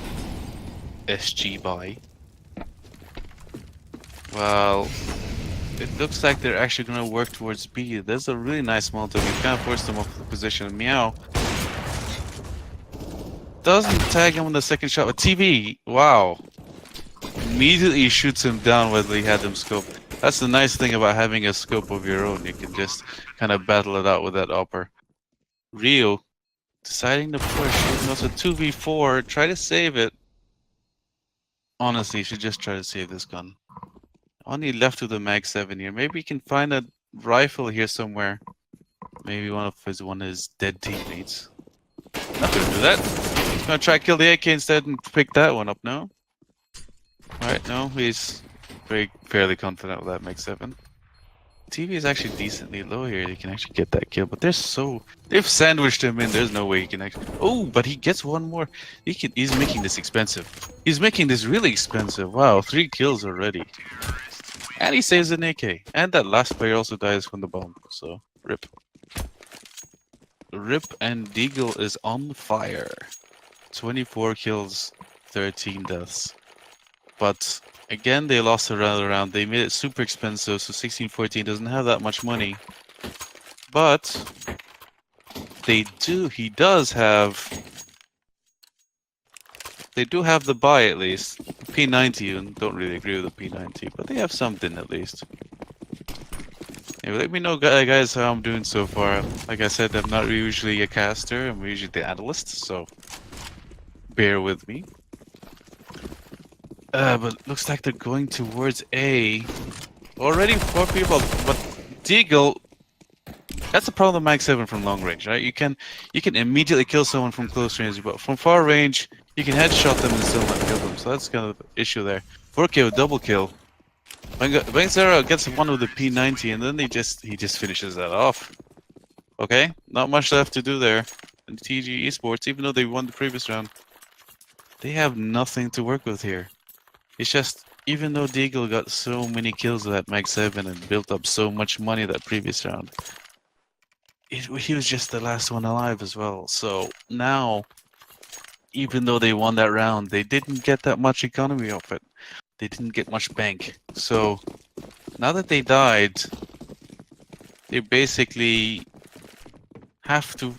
S2: SG buy. Well, it looks like they're actually gonna work towards B. There's a really nice Molotov. You kind of forced them off the position. Meow doesn't tag him on the second shot, but TV, wow, immediately shoots him down whether he had them scoped. That's the nice thing about having a scope of your own. You can just kind of battle it out with that upper. Rio deciding to push, even though it's a 2v4, try to save it. Honestly, you should just try to save this gun. Only left with the Mag 7 here. Maybe you can find a rifle here somewhere. Maybe one of his dead teammates. Not gonna do that. He's gonna try to kill the AK instead and pick that one up, no? Alright, no, he's fairly confident with that Mag 7. TV is actually decently low here. They can actually get that kill, but they've sandwiched him in. There's no way he can actually. Oh, but he gets 1 more. He's making this expensive. He's making this really expensive. Wow, 3 kills already, and he saves an AK. And that last player also dies from the bomb. So rip. And Deagle is on fire. 24 kills, 13 deaths. But again, they lost another round. They made it super expensive, so 16-14 doesn't have that much money. But they do have the buy at least. P90, and don't really agree with the P90, but they have something at least. Yeah, let me know, guys, how I'm doing so far. Like I said, I'm not usually a caster. I'm usually the analyst, so bear with me. But looks like they're going towards A. Already 4 people, but Deagle. That's the problem with Mag 7 from long range, right? You can immediately kill someone from close range, but from far range, you can headshot them and still not kill them. So that's kind of the issue there. 4K with double kill. Bangzera gets one with the P90, and then he just finishes that off. Okay, not much left to do there. And TEG Esports, even though they won the previous round, they have nothing to work with here. It's just, even though Deagle got so many kills with that Mag 7 and built up so much money that previous round, he was just the last one alive as well. So now, even though they won that round, they didn't get that much economy off it. They didn't get much bank. So now that they died, they basically have to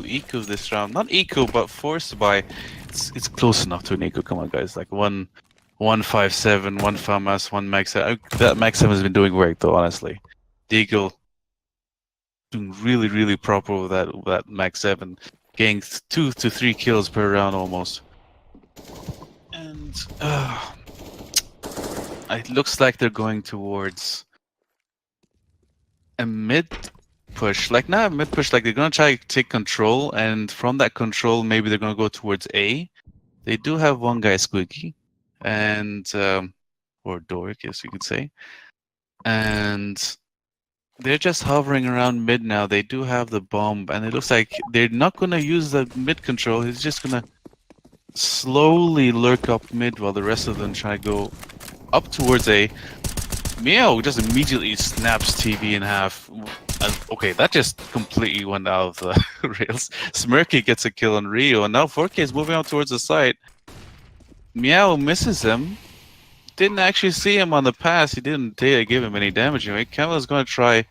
S2: eco this round. Not eco, but forced by. It's close enough to an eco. Come on, guys. Like 157, 1 FAMAS, 1 Max 7. That Max 7 has been doing work though, honestly. Deagle doing really proper with that Max 7, getting 2 to 3 kills per round almost. And it looks like they're going towards a mid push. Like not a mid push, like they're gonna try to take control, and from that control maybe they're gonna go towards A. They do have one guy Squeaky, and or Doric, as you could say. And they're just hovering around mid now. They do have the bomb, and it looks like they're not gonna use the mid control. He's just gonna slowly lurk up mid while the rest of them try to go up towards A. Meow just immediately snaps TV in half. Okay, that just completely went out of the rails. Smirky gets a kill on Rio, and now 4K is moving out towards the site. Meow misses him. Didn't actually see him on the pass. He didn't give him any damage. Anyway, Camel's going to try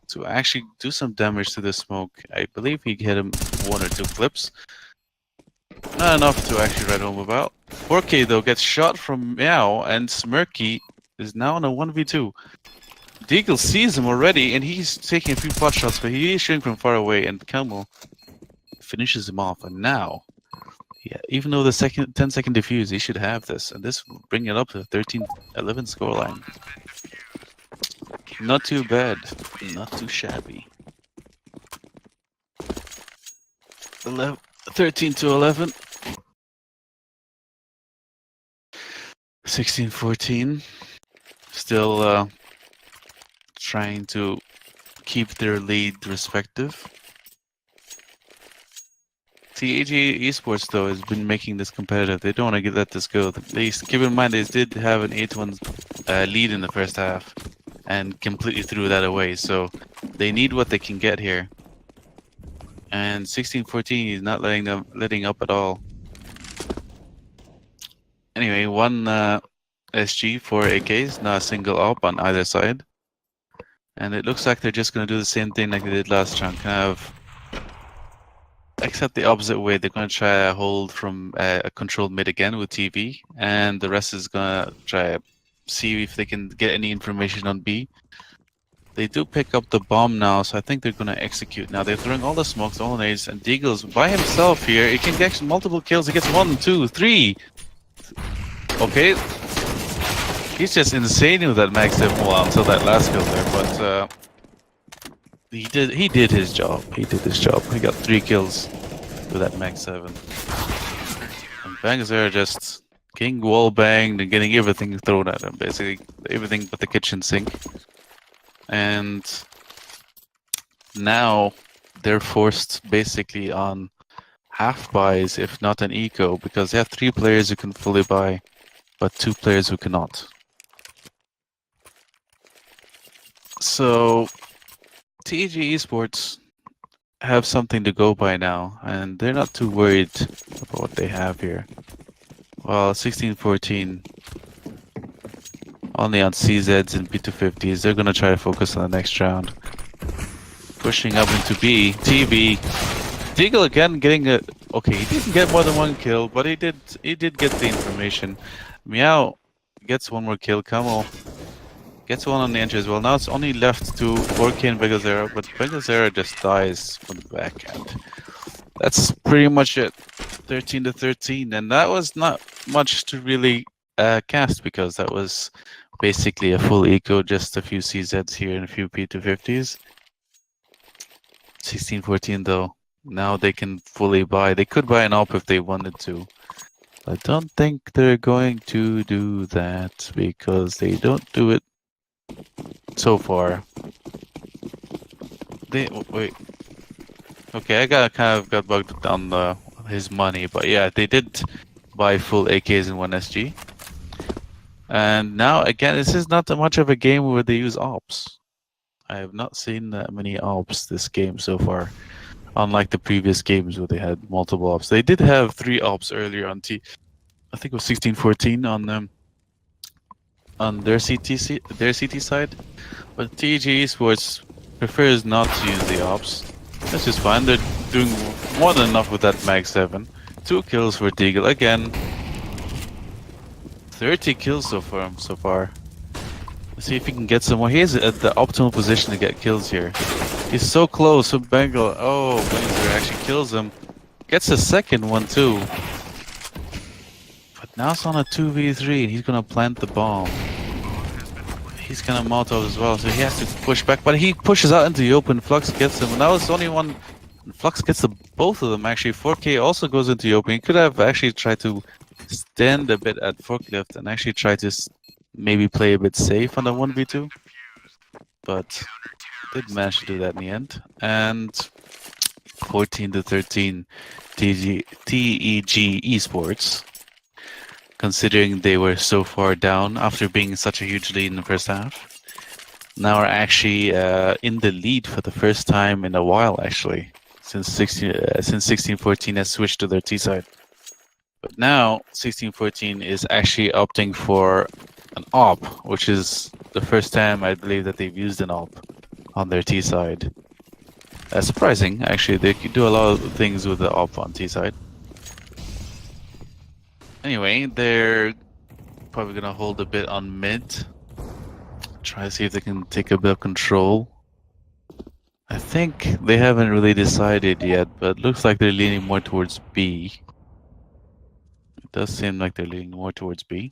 S2: to actually do some damage to the smoke. I believe he hit him 1 or 2 clips. Not enough to actually write home about. 4K though gets shot from Meow, and Smirky is now in a 1v2. Deagle sees him already, and he's taking a few pot shots, but he is shooting from far away, and Camel finishes him off. And now, yeah, even though the 10-second defuse, he should have this, and this will bring it up to 13-11 scoreline. Not too bad, not too shabby. 13-11. 16-14. Still trying to keep their lead respective. TEG Esports though has been making this competitive. They don't want to let this go. They keep in mind they did have an 8-1 lead in the first half and completely threw that away. So they need what they can get here. And 16-14 is not letting up at all. Anyway, one SG, 4 AKs, not a single op on either side. And it looks like they're just going to do the same thing like they did last round, kind of, except the opposite way. They're going to try to hold from a controlled mid again with TV, and the rest is going to try to see if they can get any information on B. They do pick up the bomb now, so I think they're going to execute. Now they're throwing all the smokes, all the nades, and Deagle's by himself here. He can get multiple kills. He gets 1, 2, 3. Okay. He's just insane with that Mag 7 well, until that last kill there, but he did his job. He did his job. He got 3 kills with that Mag 7. And Bangzer just getting wall banged and getting everything thrown at him, basically everything but the kitchen sink. And now they're forced basically on half buys, if not an eco, because they have 3 players who can fully buy, but 2 players who cannot. So TEG Esports have something to go by now, and they're not too worried about what they have here. Well, 16-14, only on CZs and P250s. They're gonna try to focus on the next round. Pushing up into B, TB. Deagle again getting a. Okay, he didn't get more than 1 kill, but he did get the information. Meow gets 1 more kill. Camel Gets one on the entry as well. Now it's only left to 4K and Begazera, but Begazera just dies from the back end. That's pretty much it. 13 to 13, and that was not much to really cast because that was basically a full eco, just a few CZs here and a few P250s. 16-14 though. Now they can fully buy. They could buy an AWP if they wanted to. I don't think they're going to do that because they don't do it so far. They wait. Okay, I kind of got bugged on his money, but yeah, they did buy full AKs in 1SG. And now again, this is not much of a game where they use ops. I have not seen that many ops this game so far, unlike the previous games where they had multiple ops. They did have 3 ops earlier on I think it was 16-14 on their CT side, but TEG Esports prefers not to use the ops. That's just fine. They're doing more than enough with that Mag 7. 2 kills for Deagle again. 30 kills so far. Let's see if he can get some more. He is at the optimal position to get kills here. He's so close. So Bengal. Oh, Bengal actually kills him. Gets a second one too. But now it's on a 2v3 and he's gonna plant the bomb. He's gonna Molotov as well, so he has to push back, but he pushes out into the open. Flux gets him, and now it's only one. Flux gets both of them actually. 4K also goes into the open. He could have actually tried to stand a bit at forklift and actually try to maybe play a bit safe on the 1v2, but did manage to do that in the end. And 14 to 13, TEG Esports. Considering they were so far down after being such a huge lead in the first half, now are actually in the lead for the first time in a while, actually, since 16-14 has switched to their T side. But now 16-14 is actually opting for an AWP, which is the first time I believe that they've used an AWP on their T side. Surprising, actually. They do a lot of things with the AWP on T side. Anyway, they're probably gonna hold a bit on mid. Try to see if they can take a bit of control. I think they haven't really decided yet, but looks like they're leaning more towards B. It does seem like they're leaning more towards B.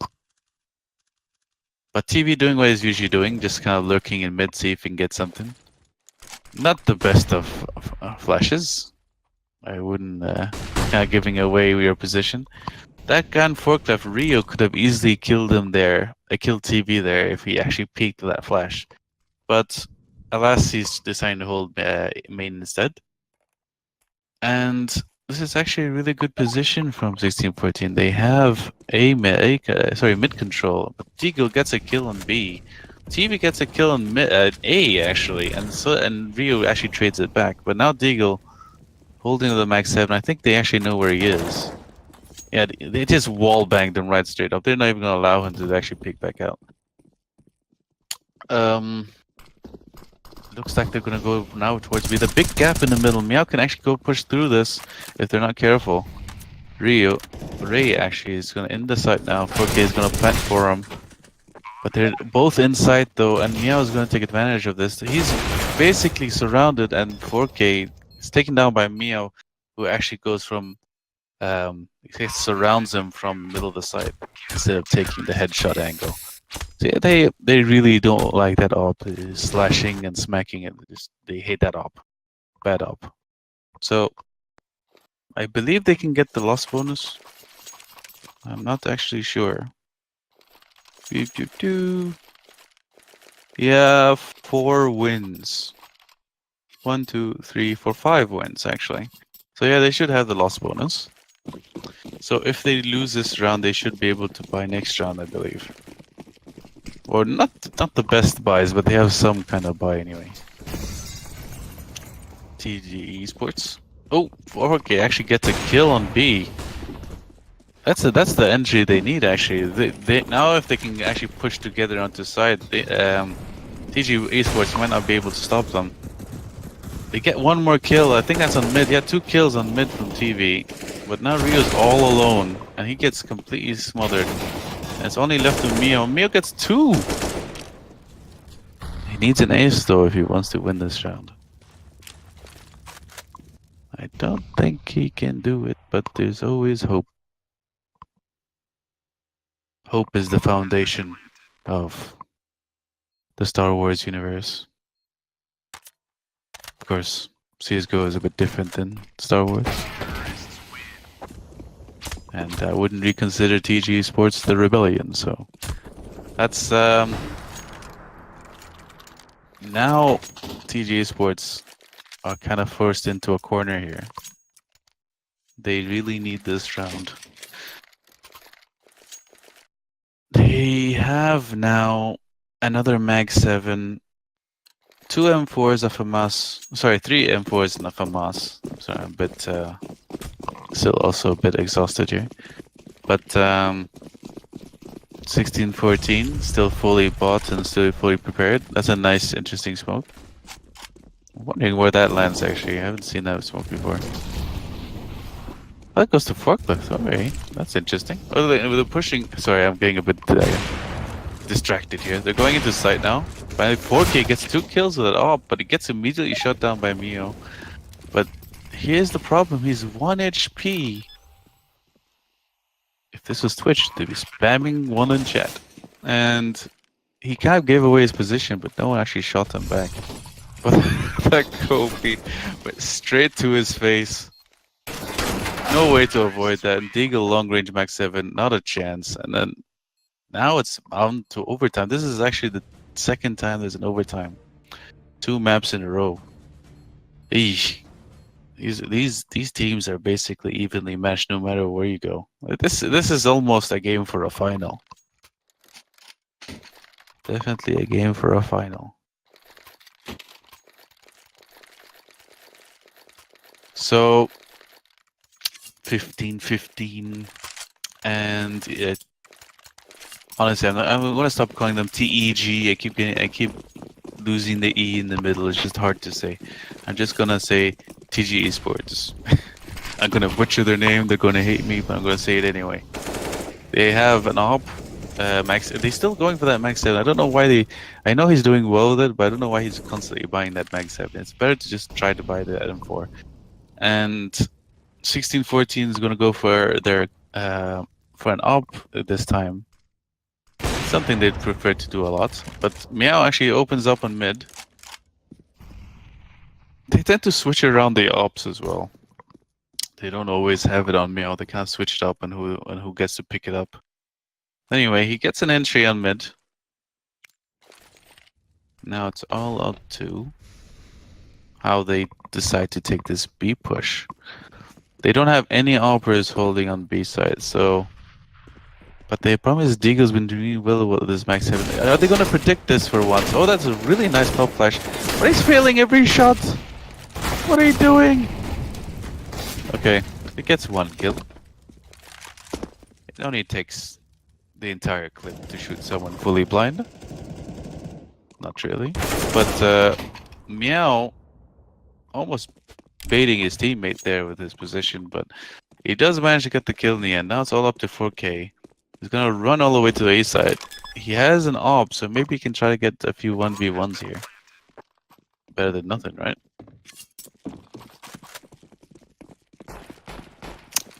S2: But TV doing what he's usually doing, just kind of lurking in mid, see if he can get something. Not the best of flashes. I wouldn't kind of giving away your position. That gun forklift Rio could have easily killed him there. Killed TV there if he actually peeked that flash. But alas, he's deciding to hold main instead. And this is actually a really good position from 16-14. They have mid control, but Deagle gets a kill on B. TV gets a kill on A actually, and Rio actually trades it back. But now Deagle holding the Mag 7. I think they actually know where he is. Yeah, they just wall banged him right straight up. They're not even gonna allow him to actually peek back out. Looks like they're gonna go now towards B. The big gap in the middle. Meow can actually go push through this if they're not careful. Ray actually is gonna end the site now. 4K is gonna plant for him. But they're both inside though, and Meow is gonna take advantage of this. He's basically surrounded, and 4K is taken down by Meow, who actually goes from he surrounds him from the middle of the site instead of taking the headshot angle. So yeah, they really don't like that op, slashing and smacking it. They hate that op, bad op. So I believe they can get the loss bonus. I'm not actually sure. Yeah, 4 wins. 1, 2, 3, 4, 5 wins actually. So yeah, they should have the loss bonus. So if they lose this round, they should be able to buy next round, I believe. Or not the best buys, but they have some kind of buy anyway. TEG Esports. Oh, 4K actually gets a kill on B. That's the entry they need actually. They now if they can actually push together onto side, TEG Esports might not be able to stop them. They get one more kill. I think that's on mid. Yeah, 2 kills on mid from TV. But now Rio's all alone, and he gets completely smothered. And it's only left to Mio. Mio gets 2! He needs an ace though if he wants to win this round. I don't think he can do it, but there's always hope. Hope is the foundation of the Star Wars universe. Of course, CSGO is a bit different than Star Wars. And I wouldn't reconsider TEG Esports the rebellion, so that's now TEG Esports are kind of forced into a corner here. They really need this round. They have now another Mag 7, 2 M4s, a FAMAS, sorry, 3 M4s and a FAMAS. So I'm a bit, still also a bit exhausted here. But 1614, still fully bought and still fully prepared. That's a nice, interesting smoke. I'm wondering where that lands actually. I haven't seen that smoke before. That goes to forklift. Okay, that's interesting. Oh, they're pushing. Sorry, I'm getting a bit distracted here. They're going into sight now. Finally, 4K gets 2 kills with it off, but it gets immediately shut down by Mio. But here's the problem. He's 1 HP. If this was Twitch, they'd be spamming 1 in chat. And he kind of gave away his position, but no one actually shot him back. But that Kobe went straight to his face. No way to avoid that. Deagle long range Max 7, not a chance. And then now it's on to overtime. This is actually the second time there's an overtime. 2 maps in a row. Eesh. These teams are basically evenly matched no matter where you go. This is almost a game for a final. Definitely a game for a final. So 15-15, and honestly, I'm gonna stop calling them TEG. I keep losing the E in the middle. It's just hard to say. I'm just gonna say TG Esports. I'm gonna butcher their name. They're gonna hate me, but I'm gonna say it anyway. They have an op. Max. They're still going for that Max 7. I don't know why they. I know he's doing well with it, but I don't know why he's constantly buying that Max 7. It's better to just try to buy the M4. And 1614 is going to go for their for an op this time. Something they'd prefer to do a lot. But Meow actually opens up on mid. They tend to switch around the ops as well. They don't always have it on Meow. They can't switch it up and who gets to pick it up. Anyway, he gets an entry on mid. Now it's all up to how they decide to take this B push. They don't have any operas holding on B side, so. But the problem is Deagle's been doing well with this Max 7. Are they going to predict this for once? Oh, that's a really nice pop flash. But he's failing every shot. What are you doing? Okay, it gets 1 kill. It only takes the entire clip to shoot someone fully blind. Not really. But Meow almost baiting his teammate there with his position, but he does manage to get the kill in the end. Now it's all up to 4K. He's gonna run all the way to the A side. He has an op, so maybe he can try to get a few 1v1s here. Better than nothing, right?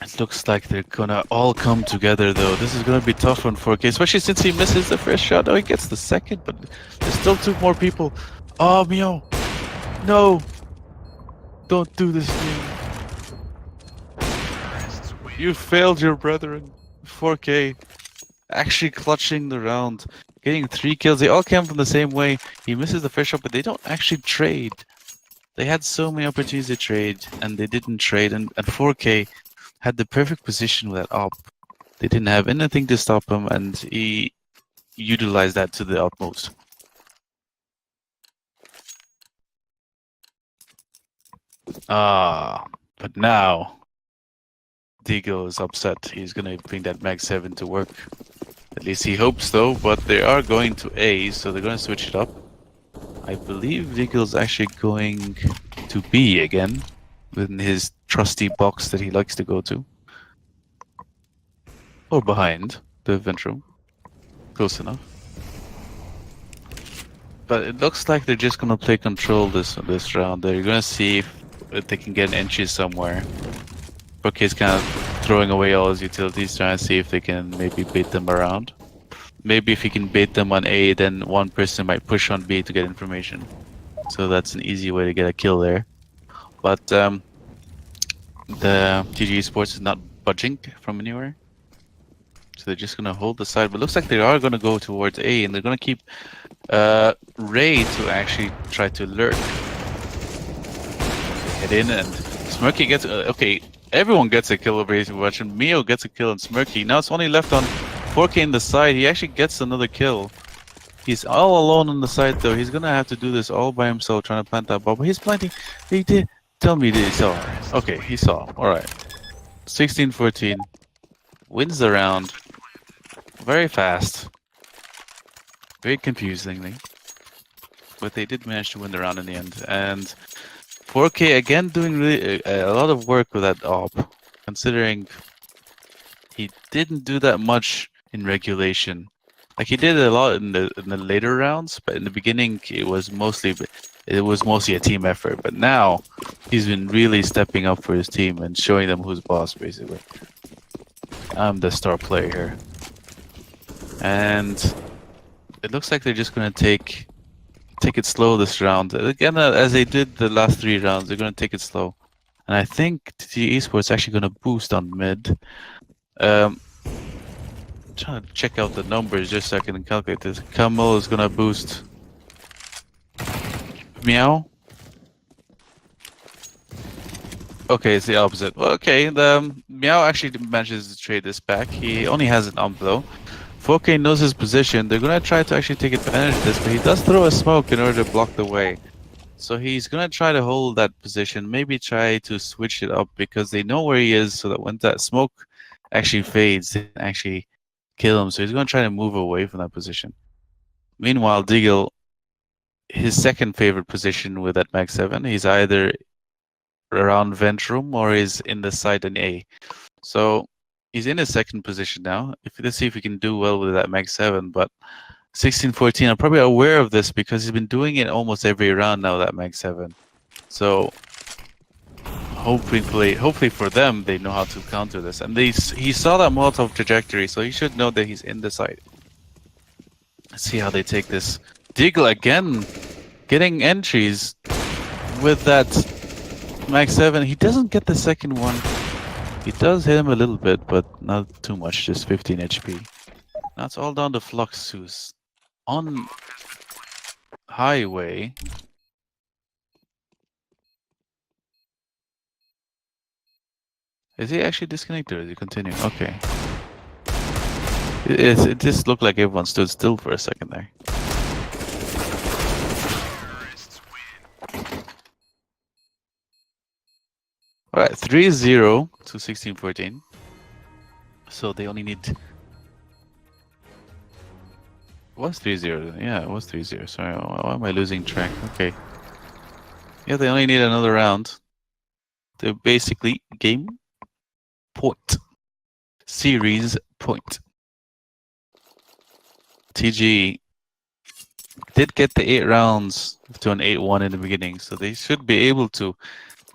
S2: It looks like they're gonna all come together though. This is gonna be tough on 4K, especially since he misses the first shot. Oh, he gets the second, but there's still 2 more people. Oh, Mio! No! Don't do this to me. You failed your brethren. 4K. Actually clutching the round. Getting 3 kills. They all came from the same way. He misses the first shot, but they don't actually trade. They had so many opportunities to trade, and they didn't trade. And 4K had the perfect position with that op. They didn't have anything to stop him, and he utilized that to the utmost. But now Deagle is upset. He's gonna bring that Mag 7 to work. At least he hopes though, but they are going to A, so they're gonna switch it up. I believe Deagle's actually going to B again, within his trusty box that he likes to go to. Or behind the vent room. Close enough. But it looks like they're just gonna play control this round. They're gonna see if they can get an entry somewhere. Bookie's kind of throwing away all his utilities, trying to see if they can maybe bait them around. Maybe if he can bait them on A, then one person might push on B to get information. So that's an easy way to get a kill there. But the TEG Esports is not budging from anywhere. So they're just gonna hold the side. But it looks like they are gonna go towards A, and they're gonna keep Ray to actually try to lurk. Head in, and Smirky gets okay. Everyone gets a kill over here. Watching Mio gets a kill on Smirky. Now it's only left on 4K in the side. He actually gets another kill. He's all alone on the side though. He's gonna have to do this all by himself, trying to plant that bomb. But he's planting. He did. Tell me that he saw. Okay, he saw. All right. 16-14. Wins the round. Very fast. Very confusingly. But they did manage to win the round in the end. And 4K again doing really a lot of work with that op, considering he didn't do that much in regulation. Like he did a lot in the later rounds, but in the beginning it was mostly a team effort. But now he's been really stepping up for his team and showing them who's boss. Basically, I'm the star player here, and it looks like they're just gonna take it slow this round. Again, as they did the last 3 rounds, they're gonna take it slow. And I think TEG Esports actually gonna boost on mid. Trying to check out the numbers just so I can calculate this. Camel is gonna boost Meow. Okay, it's the opposite. Well, okay, the Meow actually manages to trade this back. He only has an ump though. 4K knows his position. They're gonna try to actually take advantage of this, but he does throw a smoke in order to block the way. So he's gonna try to hold that position, maybe try to switch it up because they know where he is, so that when that smoke actually fades, they can actually kill him. So he's gonna try to move away from that position. Meanwhile, Deagle, his second favorite position with that Mag 7, he's either around vent room or he's in the side in A. So he's in his second position now. Let's see if he can do well with that Mag 7, but 16-14, I'm probably aware of this because he's been doing it almost every round now, that Mag 7. So hopefully for them, they know how to counter this. And he saw that Molotov trajectory, so he should know that he's in the side. Let's see how they take this. Deagle again, getting entries with that Mag 7. He doesn't get the second one. He does hit him a little bit, but not too much, just 15 HP. Now it's all down to Flux, who's on highway. Is he actually disconnected or is he continuing? Okay. It just looked like everyone stood still for a second there. Alright, 3-0 to 16-14. So they only need... It was 3-0. Yeah, it was 3-0. Sorry, why am I losing track? Okay. Yeah, they only need another round. They're basically game point. Series point. TG did get the 8 rounds to an 8-1 in the beginning, so they should be able to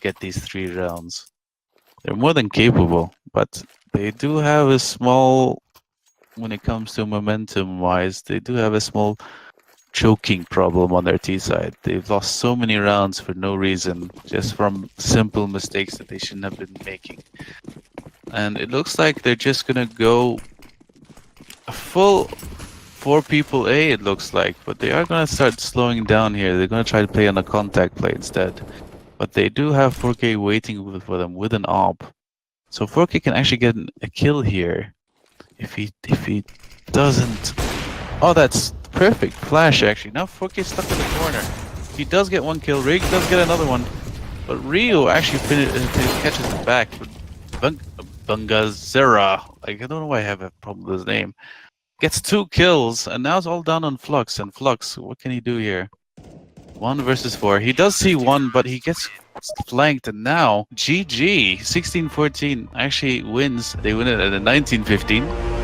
S2: get these 3 rounds. They're more than capable, but they do have a small, when it comes to momentum wise, they do have a small choking problem on their T side. They've lost so many rounds for no reason, just from simple mistakes that they shouldn't have been making. And it looks like they're just gonna go a full 4 people A, it looks like, but they are gonna start slowing down here. They're gonna try to play on a contact play instead. But they do have 4K waiting for them with an AWP. So 4K can actually get a kill here. If he doesn't... Oh, that's perfect flash actually. Now 4K is stuck in the corner. He does get 1 kill. Rig does get another one. But Rio actually catches him back. Bungazera. Like, I don't know why I have a problem with his name. Gets 2 kills, and now it's all down on Flux. And Flux, what can he do here? 1 versus 4. He does see 1, but he gets flanked, and now GG 16-14 actually wins. They win it at a 19-15.